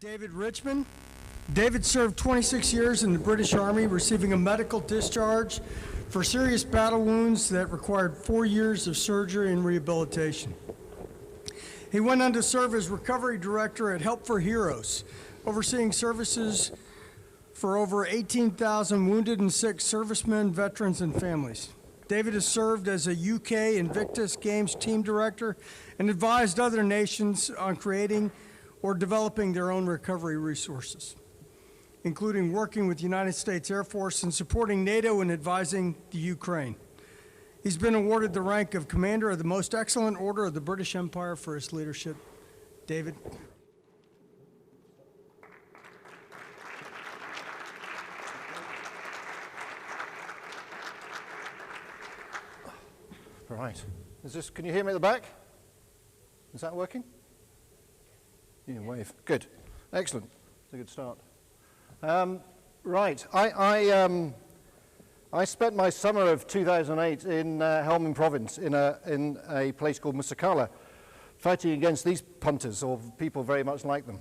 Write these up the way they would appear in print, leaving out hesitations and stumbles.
David Richmond. David served 26 years in the British Army, receiving a medical discharge for serious battle wounds that required 4 years of surgery and rehabilitation. He went on to serve as recovery director at Help for Heroes, overseeing services for over 18,000 wounded and sick servicemen, veterans, and families. David has served as a UK Invictus Games team director and advised other nations on creating or developing their own recovery resources, including working with the United States Air Force and supporting NATO and advising the Ukraine. He's been awarded the rank of Commander of the Most Excellent Order of the British Empire for his leadership. David. Right. Can you hear me at the back? Is that working? You can wave. Good. Excellent. It's a good start. Right. I spent my summer of 2008 in Helmand Province in a place called Musakala, fighting against these punters, or people very much like them.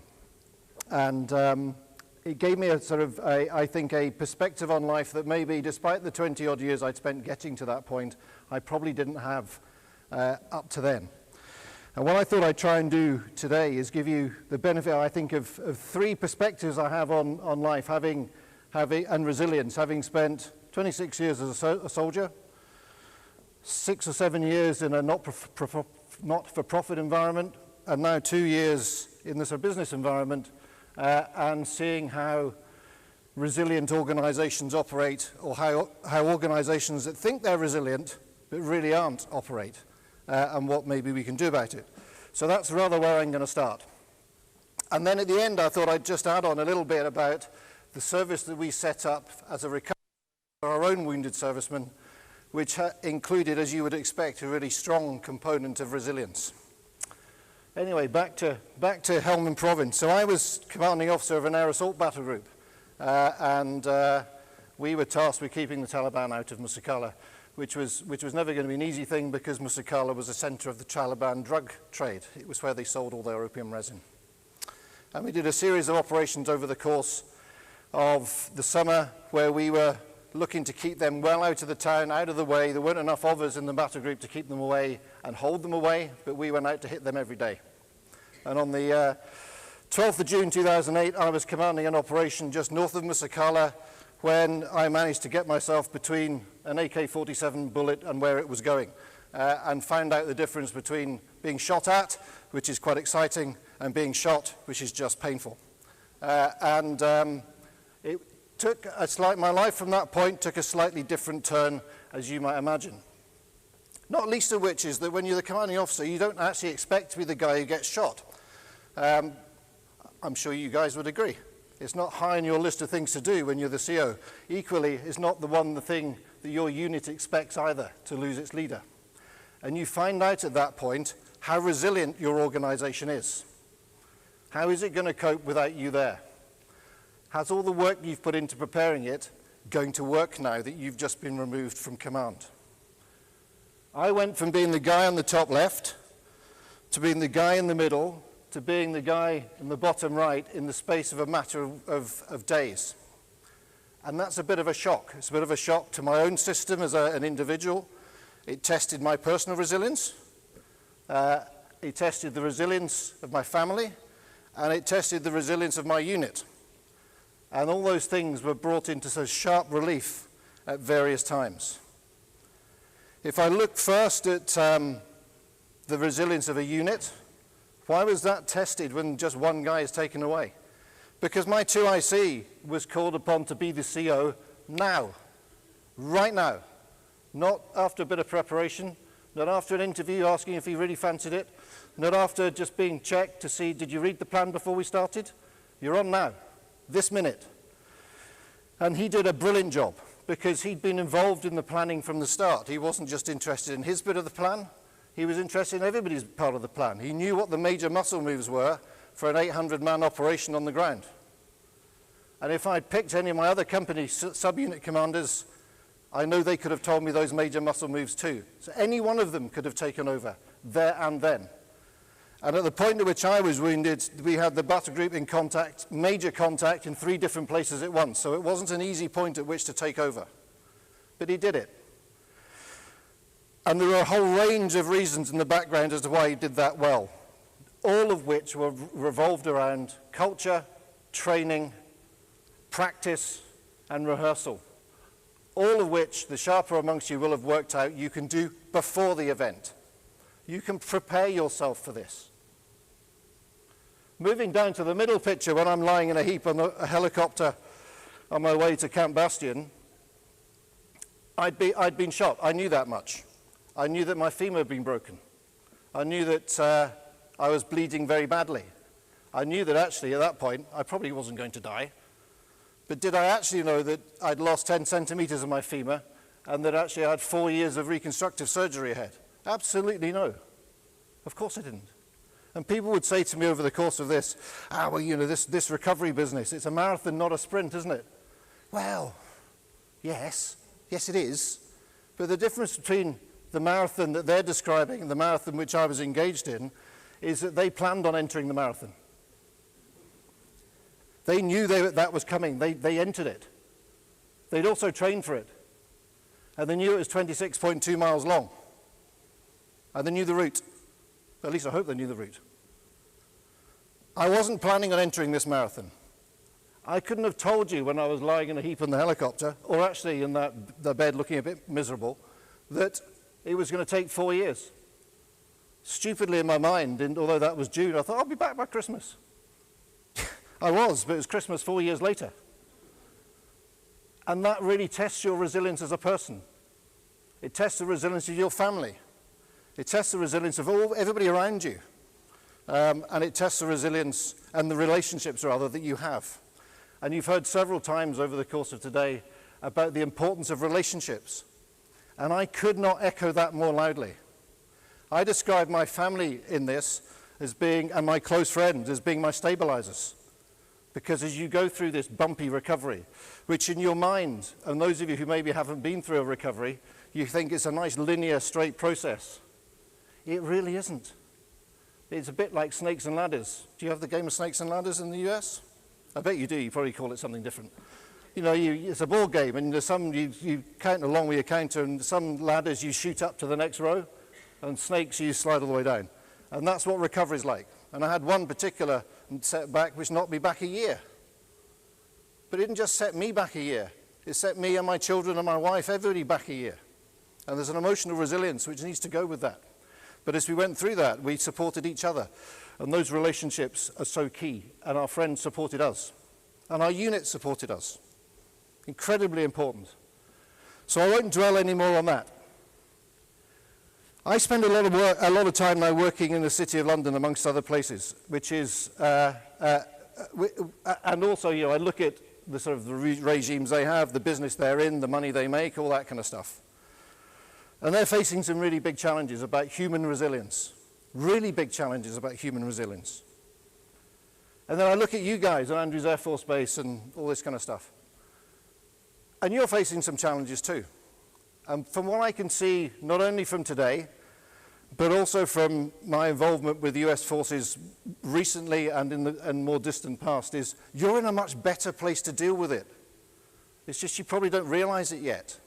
And it gave me a sort of, I think, a perspective on life that maybe, despite the 20-odd years I'd spent getting to that point, I probably didn't have up to then. And what I thought I'd try and do today is give you the benefit, I think, of three perspectives I have on life, and resilience, having spent 26 years as a soldier, 6 or 7 years in a not-for-profit environment, and now 2 years in this business environment, and seeing how resilient organizations operate, or how organizations that think they're resilient but really aren't operate. And what maybe we can do about it. So that's rather where I'm going to start. And then at the end, I thought I'd just add on a little bit about the service that we set up as a recovery for our own wounded servicemen, which included, as you would expect, a really strong component of resilience. Anyway, back to Helmand Province. So I was commanding officer of an air assault battle group, and we were tasked with keeping the Taliban out of Musakala, which was never going to be an easy thing, because Musakala was a center of the Taliban drug trade. It was where they sold all their opium resin. And we did a series of operations over the course of the summer where we were looking to keep them well out of the town, out of the way. There weren't enough of us in the battle group to keep them away and hold them away, but we went out to hit them every day. And on the 12th of June 2008, I was commanding an operation just north of Musakala, when I managed to get myself between an AK-47 bullet and where it was going, and found out the difference between being shot at, which is quite exciting, and being shot, which is just painful. It took my life from that point took a slightly different turn, as you might imagine. Not least of which is that when you're the commanding officer, you don't actually expect to be the guy who gets shot. I'm sure you guys would agree. It's not high on your list of things to do when you're the CO. Equally, it's not the thing that your unit expects either, to lose its leader. And you find out at that point how resilient your organization is. How is it going to cope without you there? How's all the work you've put into preparing it going to work now that you've just been removed from command? I went from being the guy on the top left to being the guy in the middle, to being the guy in the bottom right in the space of a matter of days. And that's a bit of a shock. It's a bit of a shock to my own system as an individual. It tested my personal resilience. It tested the resilience of my family. And it tested the resilience of my unit. And all those things were brought into so sharp relief at various times. If I look first at the resilience of a unit, why was that tested when just one guy is taken away? Because my 2IC was called upon to be the CO now, right now. Not after a bit of preparation, not after an interview asking if he really fancied it, not after just being checked to see, did you read the plan before we started? You're on now, this minute. And he did a brilliant job, because he'd been involved in the planning from the start. He wasn't just interested in his bit of the plan. He was interested in everybody's part of the plan. He knew what the major muscle moves were for an 800-man operation on the ground. And if I'd picked any of my other company subunit commanders, I know they could have told me those major muscle moves too. So any one of them could have taken over there and then. And at the point at which I was wounded, we had the battle group in contact, major contact in 3 different places at once. So it wasn't an easy point at which to take over. But he did it. And there were a whole range of reasons in the background as to why he did that well, all of which were revolved around culture, training, practice, and rehearsal. All of which the sharper amongst you will have worked out you can do before the event. You can prepare yourself for this. Moving down to the middle picture, when I'm lying in a heap on a helicopter on my way to Camp Bastion, I'd been shot. I knew that much. I knew that my femur had been broken. I knew that I was bleeding very badly. I knew that actually at that point I probably wasn't going to die. But did I actually know that I'd lost 10 centimeters of my femur and that actually I had 4 years of reconstructive surgery ahead? Absolutely no. Of course I didn't. And people would say to me over the course of this, well, you know, this recovery business, it's a marathon, not a sprint, isn't it? Well, yes it is. But the difference between the marathon that they're describing and the marathon which I was engaged in is that they planned on entering the marathon. They knew that was coming. They entered it. They'd also trained for it. And they knew it was 26.2 miles long. And they knew the route. At least I hope they knew the route. I wasn't planning on entering this marathon. I couldn't have told you when I was lying in a heap in the helicopter, or actually in the bed looking a bit miserable, that it was going to take 4 years. Stupidly in my mind, and although that was June, I thought, I'll be back by Christmas. I was, but it was Christmas 4 years later. And that really tests your resilience as a person. It tests the resilience of your family. It tests the resilience of everybody around you. And it tests the resilience and the relationships, rather, that you have. And you've heard several times over the course of today about the importance of relationships. And I could not echo that more loudly. I describe my family in this as being, and my close friends, as being my stabilizers. Because as you go through this bumpy recovery, which in your mind, and those of you who maybe haven't been through a recovery, you think it's a nice linear, straight process. It really isn't. It's a bit like snakes and ladders. Do you have the game of snakes and ladders in the US? I bet you do. You probably call it something different. You know, it's a ball game, and there's some, you count along with your counter, and some ladders you shoot up to the next row, and snakes you slide all the way down. And that's what recovery is like. And I had one particular setback which knocked me back a year. But it didn't just set me back a year. It set me and my children and my wife, everybody back a year. And there's an emotional resilience which needs to go with that. But as we went through that, we supported each other. And those relationships are so key. And our friends supported us. And our unit supported us. Incredibly important. So I won't dwell any more on that. I spend a lot of time now working in the City of London, amongst other places, which is, and also, you know, I look at the sort of the regimes they have, the business they're in, the money they make, all that kind of stuff. And they're facing some really big challenges about human resilience. Really big challenges about human resilience. And then I look at you guys at Andrews Air Force Base and all this kind of stuff. And you're facing some challenges too. And from what I can see, not only from today, but also from my involvement with US forces recently and in the more distant past, is you're in a much better place to deal with it. It's just you probably don't realize it yet.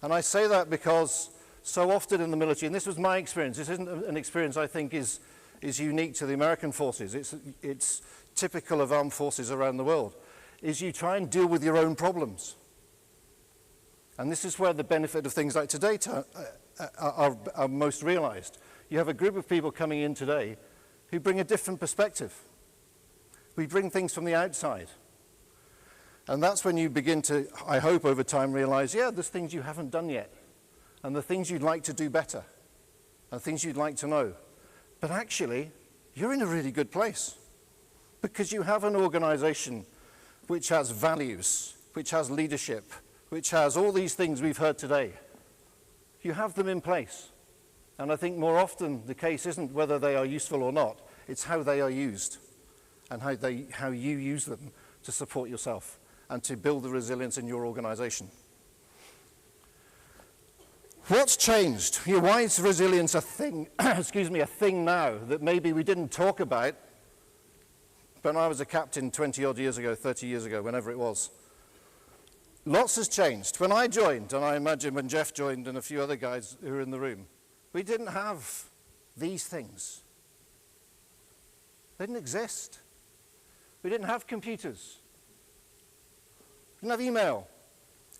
And I say that because so often in the military, and this was my experience, this isn't an experience I think is unique to the American forces, it's typical of armed forces around the world, is you try and deal with your own problems. And this is where the benefit of things like today are most realized. You have a group of people coming in today who bring a different perspective. We bring things from the outside. And that's when you begin to, I hope over time, realize, yeah, there's things you haven't done yet. And the things you'd like to do better. And things you'd like to know. But actually, you're in a really good place. Because you have an organization which has values, which has leadership, which has all these things we've heard today. You have them in place. And I think more often the case isn't whether they are useful or not, it's how they are used and how you use them to support yourself and to build the resilience in your organization. What's changed? Why is resilience a thing, excuse me, a thing now that maybe we didn't talk about when I was a captain 20 odd years ago, 30 years ago, whenever it was? Lots has changed. When I joined, and I imagine when Jeff joined and a few other guys who were in the room, we didn't have these things. They didn't exist. We didn't have computers. We didn't have email.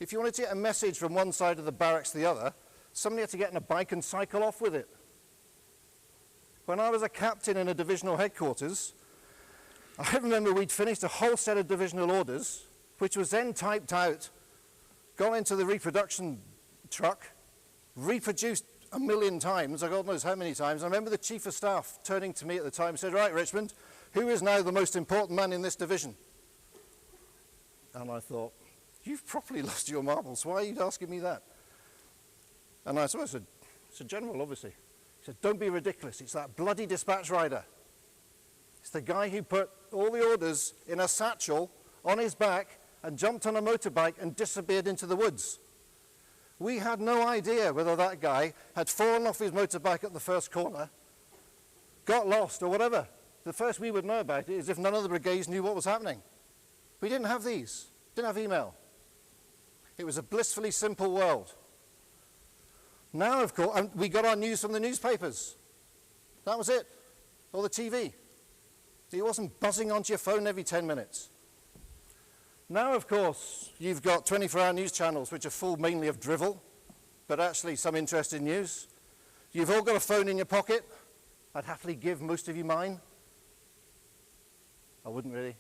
If you wanted to get a message from one side of the barracks to the other, somebody had to get on a bike and cycle off with it. When I was a captain in a divisional headquarters, I remember we'd finished a whole set of divisional orders, which was then typed out, gone into the reproduction truck, reproduced 1 million times, God knows how many times. I remember the chief of staff turning to me at the time and said, "Right, Richmond, who is now the most important man in this division?" And I thought, you've properly lost your marbles. Why are you asking me that? And I said, it's a general, obviously. He said, "Don't be ridiculous. It's that bloody dispatch rider. It's the guy who put all the orders in a satchel on his back and jumped on a motorbike and disappeared into the woods." We had no idea whether that guy had fallen off his motorbike at the first corner, got lost or whatever. The first we would know about it is if none of the brigades knew what was happening. We didn't have these, didn't have email. It was a blissfully simple world. Now, of course, we got our news from the newspapers. That was it, or the TV. It wasn't buzzing onto your phone every 10 minutes. Now, of course, you've got 24-hour news channels which are full mainly of drivel, but actually some interesting news. You've all got a phone in your pocket. I'd happily give most of you mine. I wouldn't really.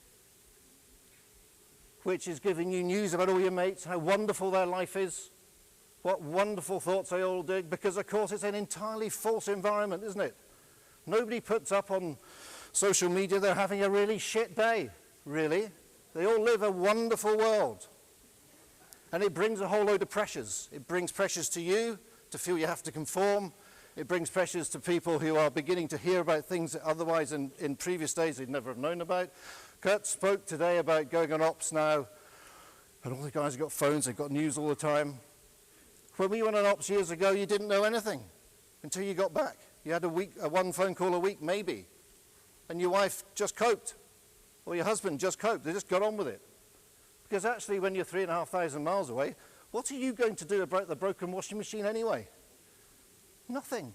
Which is giving you news about all your mates, how wonderful their life is, what wonderful thoughts they all do, because, of course, it's an entirely false environment, isn't it? Nobody puts up on social media they're having a really shit day, really. They all live a wonderful world. And it brings a whole load of pressures. It brings pressures to you to feel you have to conform. It brings pressures to people who are beginning to hear about things that otherwise in previous days they'd never have known about. Kurt spoke today about going on ops now, and all the guys have got phones, they've got news all the time. When we went on ops years ago, you didn't know anything until you got back. You had one phone call a week, maybe, and your wife just coped. Or your husband just coped, they just got on with it. Because actually when you're 3,500 miles away, what are you going to do about the broken washing machine anyway? Nothing.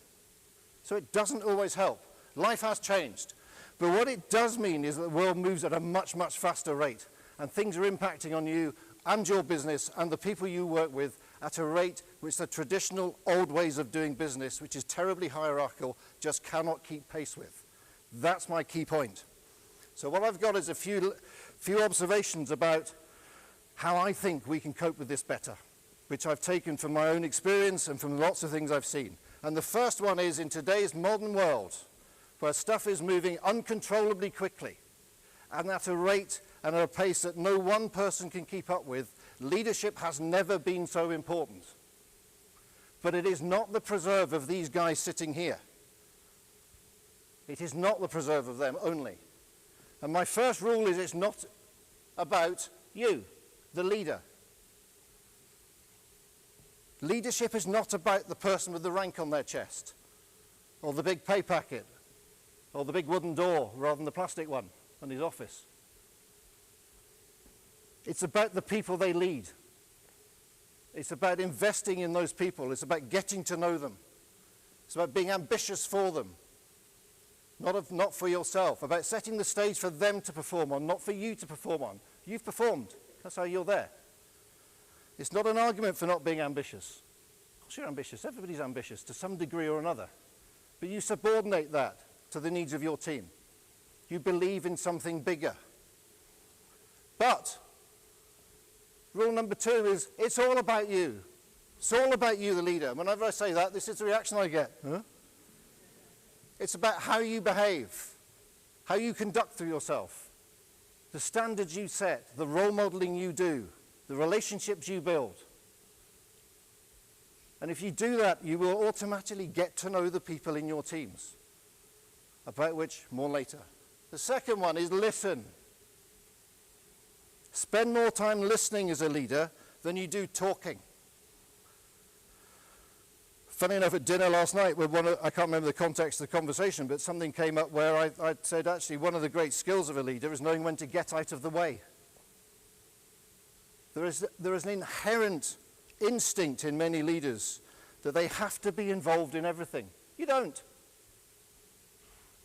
So it doesn't always help. Life has changed. But what it does mean is that the world moves at a much, much faster rate. And things are impacting on you and your business and the people you work with at a rate which the traditional old ways of doing business, which is terribly hierarchical, just cannot keep pace with. That's my key point. So what I've got is a few observations about how I think we can cope with this better, which I've taken from my own experience and from lots of things I've seen. And the first one is, in today's modern world, where stuff is moving uncontrollably quickly, and at a rate and at a pace that no one person can keep up with, leadership has never been so important. But it is not the preserve of these guys sitting here. It is not the preserve of them only. And my first rule is it's not about you, the leader. Leadership is not about the person with the rank on their chest, or the big pay packet, or the big wooden door rather than the plastic one in his office. It's about the people they lead. It's about investing in those people. It's about getting to know them. It's about being ambitious for them. Not for yourself, about setting the stage for them to perform on, not for you to perform on. You've performed. That's how you're there. It's not an argument for not being ambitious. Of course you're ambitious. Everybody's ambitious to some degree or another. But you subordinate that to the needs of your team. You believe in something bigger. But rule number 2 is it's all about you. It's all about you, the leader. Whenever I say that, this is the reaction I get. Huh? It's about how you behave, how you conduct yourself, the standards you set, the role modeling you do, the relationships you build. And if you do that, you will automatically get to know the people in your teams, about which more later. The second one is listen. Spend more time listening as a leader than you do talking. Funny enough, at dinner last night, with I can't remember the context of the conversation, but something came up where I said, actually, one of the great skills of a leader is knowing when to get out of the way. There is an inherent instinct in many leaders that they have to be involved in everything. You don't.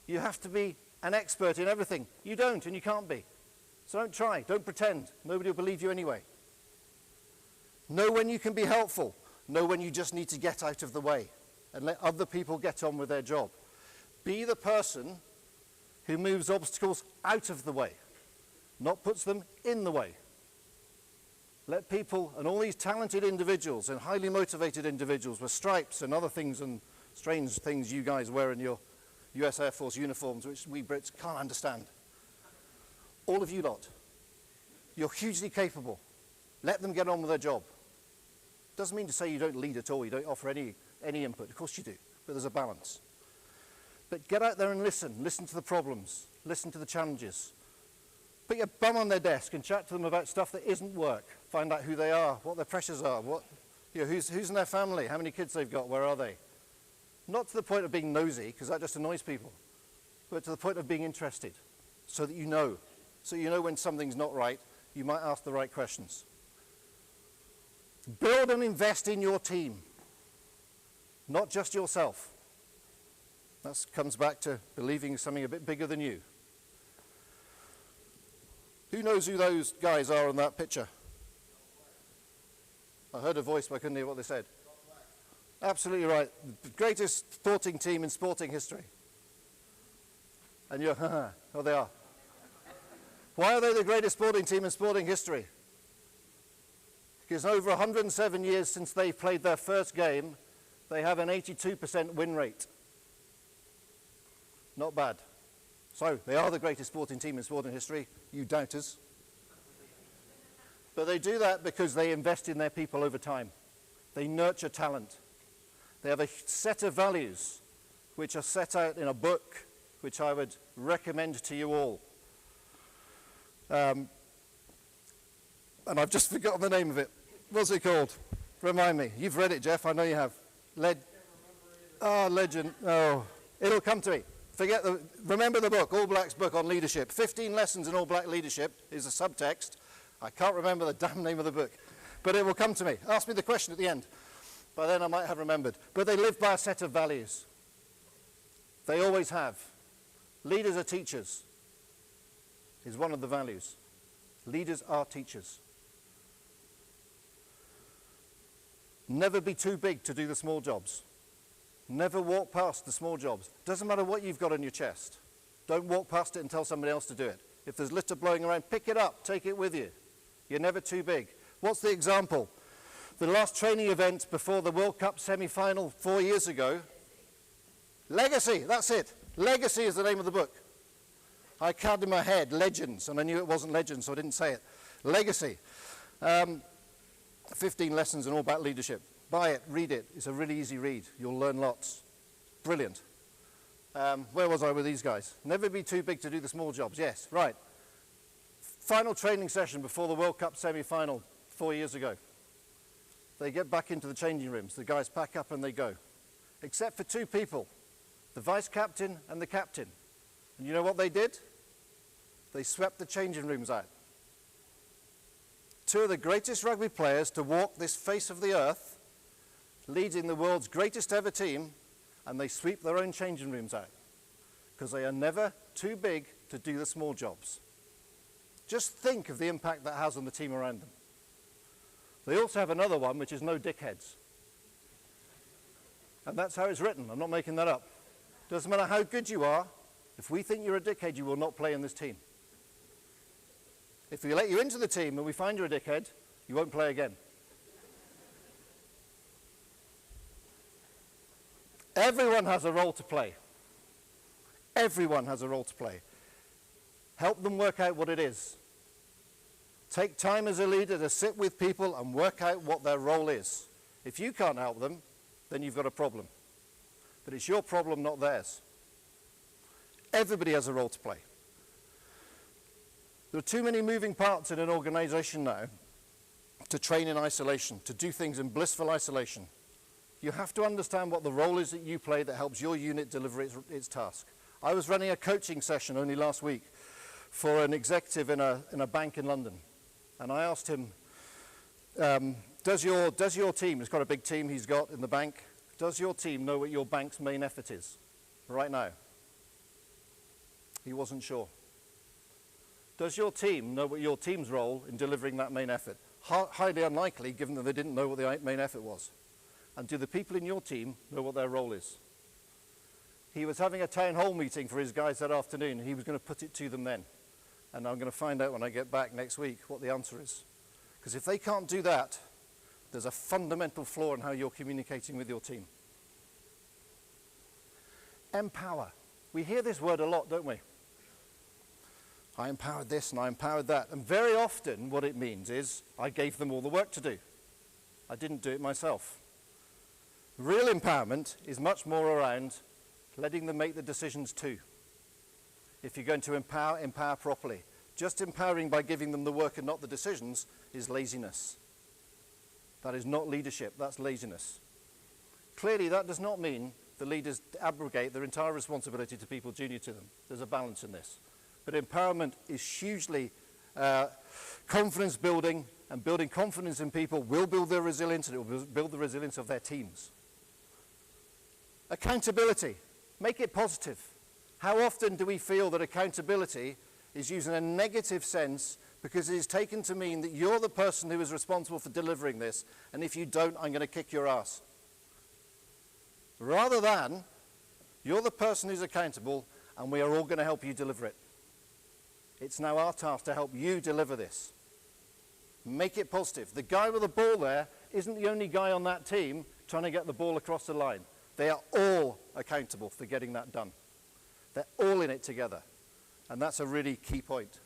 You have to be an expert in everything. You don't, and you can't be. So don't try. Don't pretend. Nobody will believe you anyway. Know when you can be helpful. Know when you just need to get out of the way and let other people get on with their job. Be the person who moves obstacles out of the way, not puts them in the way. Let people, and all these talented individuals and highly motivated individuals with stripes and other things and strange things you guys wear in your US Air Force uniforms, which we Brits can't understand. All of you lot, you're hugely capable. Let them get on with their job. Doesn't mean to say you don't lead at all, you don't offer any input. Of course you do, but there's a balance. But get out there and listen to the problems, listen to the challenges. Put your bum on their desk and chat to them about stuff that isn't work. Find out who they are, what their pressures are, who's in their family, how many kids they've got, where are they. Not to the point of being nosy, because that just annoys people, but to the point of being interested, so that you know. So you know when something's not right, you might ask the right questions. Build and invest in your team, not just yourself. That comes back to believing something a bit bigger than you. Who knows who those guys are in that picture? I heard a voice, but I couldn't hear what they said. Absolutely right. The greatest sporting team in sporting history. And you're, oh, they are. Why are they the greatest sporting team in sporting history? Because over 107 years since they played their first game, they have an 82% win rate. Not bad. So, they are the greatest sporting team in sporting history, you doubters. But they do that because they invest in their people over time. They nurture talent. They have a set of values which are set out in a book which I would recommend to you all. And I've just forgotten the name of it. What's it called? Remind me. You've read it, Jeff. I know you have. Legend. Oh, it'll come to me. Remember the book, All Black's book on leadership. 15 lessons in All Black leadership is a subtext. I can't remember the damn name of the book, but it will come to me. Ask me the question at the end. By then I might have remembered. But they live by a set of values. They always have. Leaders are teachers is one of the values. Leaders are teachers. Never be too big to do the small jobs. Never walk past the small jobs. Doesn't matter what you've got on your chest. Don't walk past it and tell somebody else to do it. If there's litter blowing around, pick it up, take it with you. You're never too big. What's the example? The last training event before the World Cup semi-final 4 years ago. Legacy, that's it. Legacy is the name of the book. I had in my head Legends, and I knew it wasn't Legends, so I didn't say it. Legacy. 15 lessons in all about leadership. Buy it, read it. It's a really easy read. You'll learn lots. Brilliant. Where was I with these guys? Never be too big to do the small jobs. Yes, right. Final training session before the World Cup semi-final 4 years ago. They get back into the changing rooms. The guys pack up and they go. Except for two people, the vice captain and the captain. And you know what they did? They swept the changing rooms out. Two of the greatest rugby players to walk this face of the earth, leading the world's greatest ever team, and they sweep their own changing rooms out. Because they are never too big to do the small jobs. Just think of the impact that has on the team around them. They also have another one, which is no dickheads. And that's how it's written. I'm not making that up. Doesn't matter how good you are, if we think you're a dickhead, you will not play in this team. If we let you into the team and we find you're a dickhead, you won't play again. Everyone has a role to play. Everyone has a role to play. Help them work out what it is. Take time as a leader to sit with people and work out what their role is. If you can't help them, then you've got a problem. But it's your problem, not theirs. Everybody has a role to play. There are too many moving parts in an organization now to train in isolation, to do things in blissful isolation. You have to understand what the role is that you play that helps your unit deliver its task. I was running a coaching session only last week for an executive in a bank in London. And I asked him, does your team, he's got a big team he's got in the bank, does your team know what your bank's main effort is right now? He wasn't sure. Does your team know what your team's role in delivering that main effort? Highly unlikely, given that they didn't know what the main effort was. And do the people in your team know what their role is? He was having a town hall meeting for his guys that afternoon. He was going to put it to them then. And I'm going to find out when I get back next week what the answer is. Because if they can't do that, there's a fundamental flaw in how you're communicating with your team. Empower. We hear this word a lot, don't we? I empowered this and I empowered that. And very often what it means is I gave them all the work to do. I didn't do it myself. Real empowerment is much more around letting them make the decisions too. If you're going to empower, empower properly. Just empowering by giving them the work and not the decisions is laziness. That is not leadership, that's laziness. Clearly that does not mean the leaders abrogate their entire responsibility to people junior to them. There's a balance in this. But empowerment is hugely confidence building, and building confidence in people will build their resilience, and it will build the resilience of their teams. Accountability. Make it positive. How often do we feel that accountability is used in a negative sense because it is taken to mean that you're the person who is responsible for delivering this, and if you don't, I'm going to kick your ass. Rather than, you're the person who's accountable, and we are all going to help you deliver it. It's now our task to help you deliver this. Make it positive. The guy with the ball there isn't the only guy on that team trying to get the ball across the line. They are all accountable for getting that done. They're all in it together. And that's a really key point.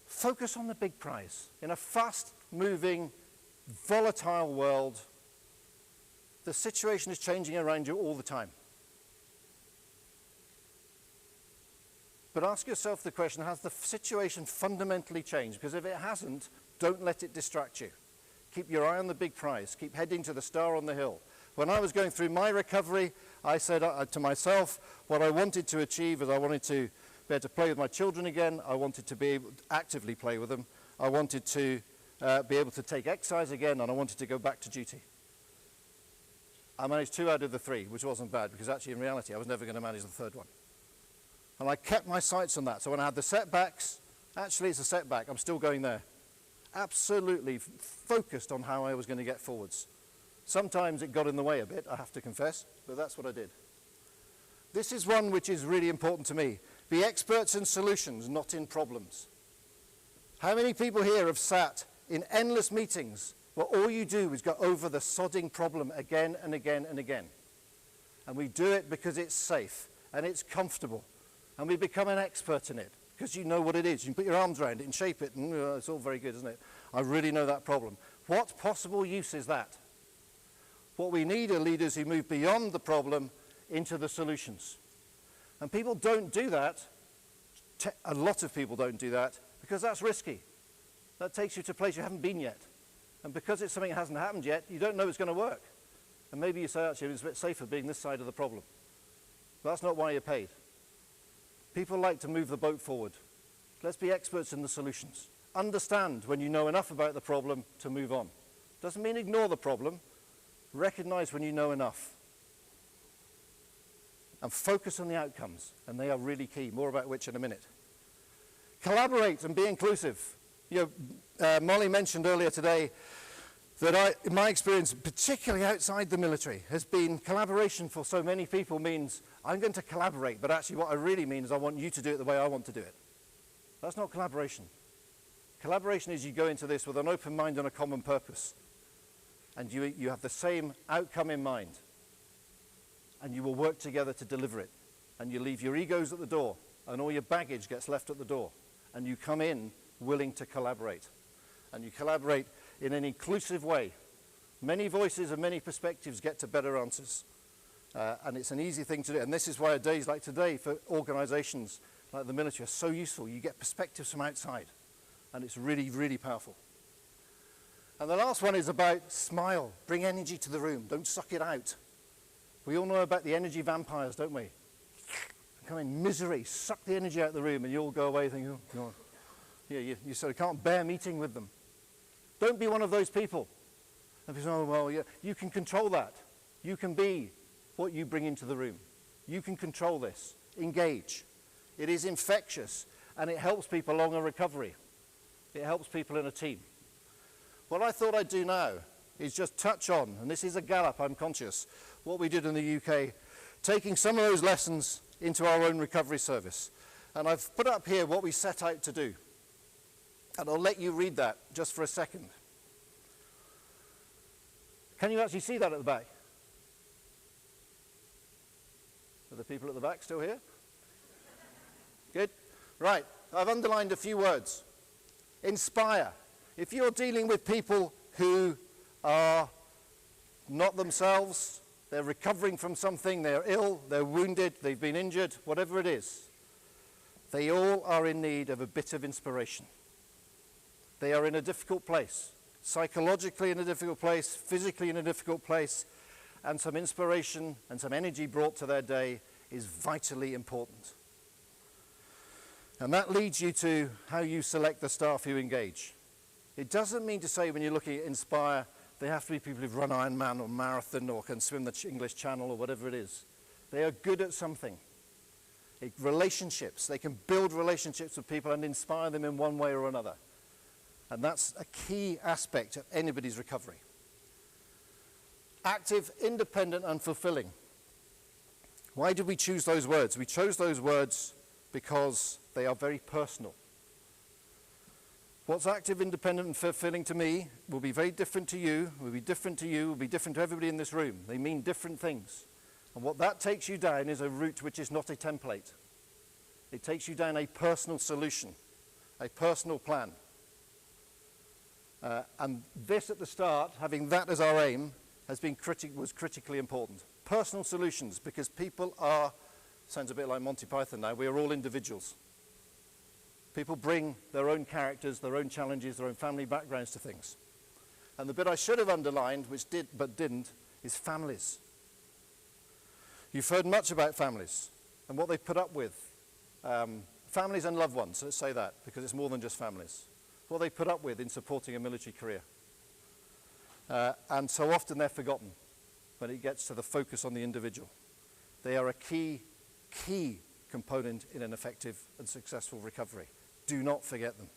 Focus on the big prize. In a fast-moving, volatile world, the situation is changing around you all the time. But ask yourself the question, has the situation fundamentally changed? Because if it hasn't, don't let it distract you. Keep your eye on the big prize. Keep heading to the star on the hill. When I was going through my recovery, I said to myself, what I wanted to achieve is I wanted to be able to play with my children again. I wanted to be able to actively play with them. I wanted to be able to take exercise again, and I wanted to go back to duty. I managed 2 out of the 3, which wasn't bad, because actually in reality I was never going to manage the third one. And I kept my sights on that. So when I had the setbacks, actually it's a setback, I'm still going there. Absolutely focused on how I was going to get forwards. Sometimes it got in the way a bit, I have to confess, but that's what I did. This is one which is really important to me. Be experts in solutions, not in problems. How many people here have sat in endless meetings where all you do is go over the sodding problem again and again and again? And we do it because it's safe and it's comfortable. And we become an expert in it because you know what it is. You can put your arms around it and shape it, and it's all very good, isn't it? I really know that problem. What possible use is that? What we need are leaders who move beyond the problem into the solutions. And people don't do that. A lot of people don't do that because that's risky. That takes you to a place you haven't been yet. And because it's something that hasn't happened yet, you don't know it's going to work. And maybe you say, actually, it's a bit safer being this side of the problem. But that's not why you're paid. People like to move the boat forward. Let's be experts in the solutions. Understand when you know enough about the problem to move on. Doesn't mean ignore the problem. Recognize when you know enough. And focus on the outcomes. And they are really key, more about which in a minute. Collaborate and be inclusive. Molly mentioned earlier today that in my experience, particularly outside the military, has been collaboration for so many people means I'm going to collaborate, but actually what I really mean is I want you to do it the way I want to do it. That's not collaboration. Collaboration is you go into this with an open mind and a common purpose. And you have the same outcome in mind. And you will work together to deliver it. And you leave your egos at the door, and all your baggage gets left at the door. And you come in willing to collaborate. And you collaborate in an inclusive way. Many voices and many perspectives get to better answers. And it's an easy thing to do. And this is why days like today for organizations like the military are so useful. You get perspectives from outside. And it's really, really powerful. And the last one is about smile. Bring energy to the room. Don't suck it out. We all know about the energy vampires, don't we? Come in, misery, suck the energy out of the room, and you all go away thinking, oh, God. Yeah, you sort of can't bear meeting with them. Don't be one of those people. And people say, oh, well, yeah, you can control that. You can be what you bring into the room. You can control this. Engage. It is infectious, and it helps people along a recovery. It helps people in a team. What I thought I'd do now is just touch on, and this is a gallop, I'm conscious, what we did in the UK, taking some of those lessons into our own recovery service. And I've put up here what we set out to do. And I'll let you read that just for a second. Can you actually see that at the back? Are the people at the back still here? Good. Right. I've underlined a few words. Inspire. If you're dealing with people who are not themselves, they're recovering from something, they're ill, they're wounded, they've been injured, whatever it is, they all are in need of a bit of inspiration. They are in a difficult place, psychologically in a difficult place, physically in a difficult place, and some inspiration and some energy brought to their day is vitally important. And that leads you to how you select the staff you engage. It doesn't mean to say when you're looking at Inspire, they have to be people who've run Ironman or marathon or can swim the English Channel or whatever it is. They are good at something. Relationships, they can build relationships with people and inspire them in one way or another. And that's a key aspect of anybody's recovery. Active, independent, and fulfilling. Why did we choose those words? We chose those words because they are very personal. What's active, independent, and fulfilling to me will be very different to you, will be different to you, will be different to everybody in this room. They mean different things. And what that takes you down is a route which is not a template. It takes you down a personal solution, a personal plan. And this at the start, having that as our aim, was critically important. Personal solutions, because people are, sounds a bit like Monty Python now, we are all individuals. People bring their own characters, their own challenges, their own family backgrounds to things. And the bit I should have underlined, which did but didn't, is families. You've heard much about families and what they put up with. Families and loved ones, let's say that, because it's more than just families. What they put up with in supporting a military career. And so often they're forgotten when it gets to the focus on the individual. They are a key component in an effective and successful recovery. Do not forget them.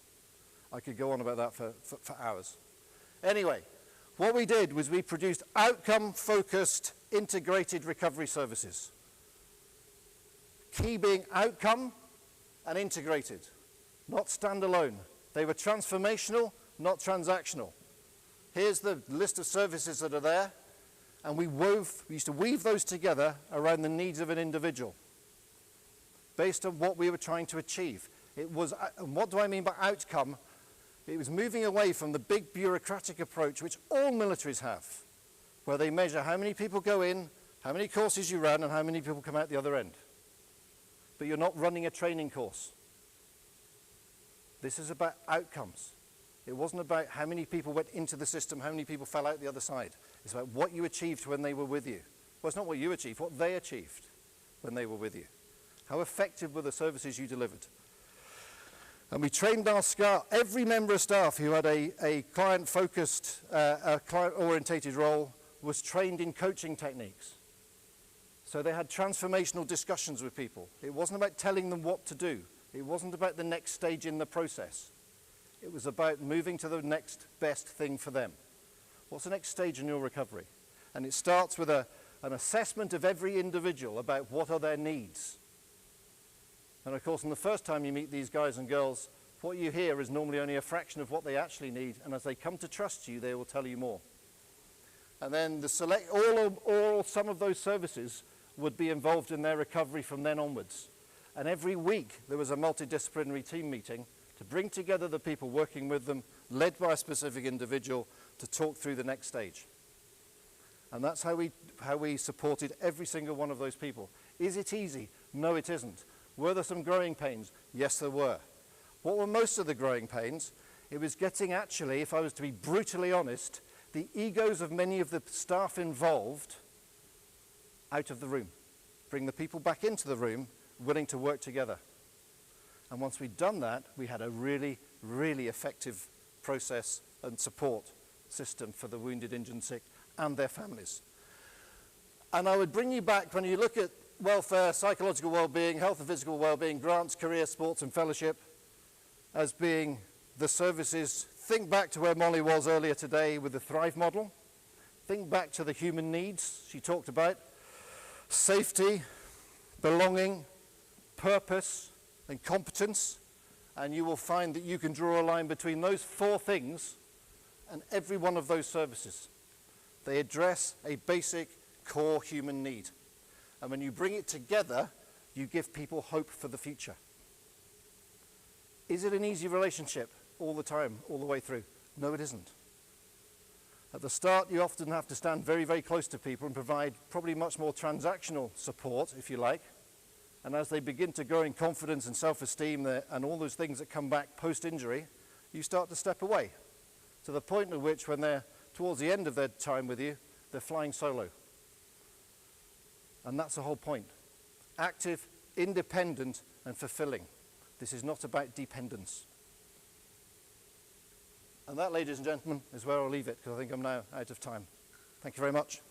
I could go on about that for hours. Anyway, what we did was we produced outcome-focused, integrated recovery services. Key being outcome and integrated, not standalone. They were transformational, not transactional. Here's the list of services that are there, and we used to weave those together around the needs of an individual, based on what we were trying to achieve. It was, and what do I mean by outcome? It was moving away from the big bureaucratic approach, which all militaries have, where they measure how many people go in, how many courses you run, and how many people come out the other end. But you're not running a training course. This is about outcomes. It wasn't about how many people went into the system, how many people fell out the other side. It's about what you achieved when they were with you. Well, it's not what you achieved, what they achieved when they were with you. How effective were the services you delivered? And we trained our staff, every member of staff who had a client-focused, client-orientated role was trained in coaching techniques. So they had transformational discussions with people. It wasn't about telling them what to do. It wasn't about the next stage in the process. It was about moving to the next best thing for them. What's the next stage in your recovery? And it starts with an assessment of every individual about what are their needs. And of course, in the first time you meet these guys and girls, what you hear is normally only a fraction of what they actually need, and as they come to trust you, they will tell you more. And then some of those services would be involved in their recovery from then onwards. And every week there was a multidisciplinary team meeting to bring together the people working with them, led by a specific individual, to talk through the next stage. And that's how we supported every single one of those people. Is it easy? No, it isn't. Were there some growing pains? Yes, there were. What were most of the growing pains? It was getting, actually, if I was to be brutally honest, the egos of many of the staff involved out of the room. Bring the people back into the room, willing to work together. And once we'd done that, we had a really, really effective process and support system for the wounded, injured, and sick and their families. And I would bring you back, when you look at welfare, psychological well-being, health and physical well-being, grants, career, sports and fellowship as being the services, think back to where Molly was earlier today with the Thrive model. Think back to the human needs she talked about. Safety, belonging, purpose and competence. And you will find that you can draw a line between those four things and every one of those services. They address a basic core human need. And when you bring it together, you give people hope for the future. Is it an easy relationship all the time, all the way through? No, it isn't. At the start, you often have to stand very, very close to people and provide probably much more transactional support, if you like. And as they begin to grow in confidence and self-esteem and all those things that come back post-injury, you start to step away to the point at which, when they're towards the end of their time with you, they're flying solo. And that's the whole point. Active, independent, and fulfilling. This is not about dependence. And that, ladies and gentlemen, is where I'll leave it, because I think I'm now out of time. Thank you very much.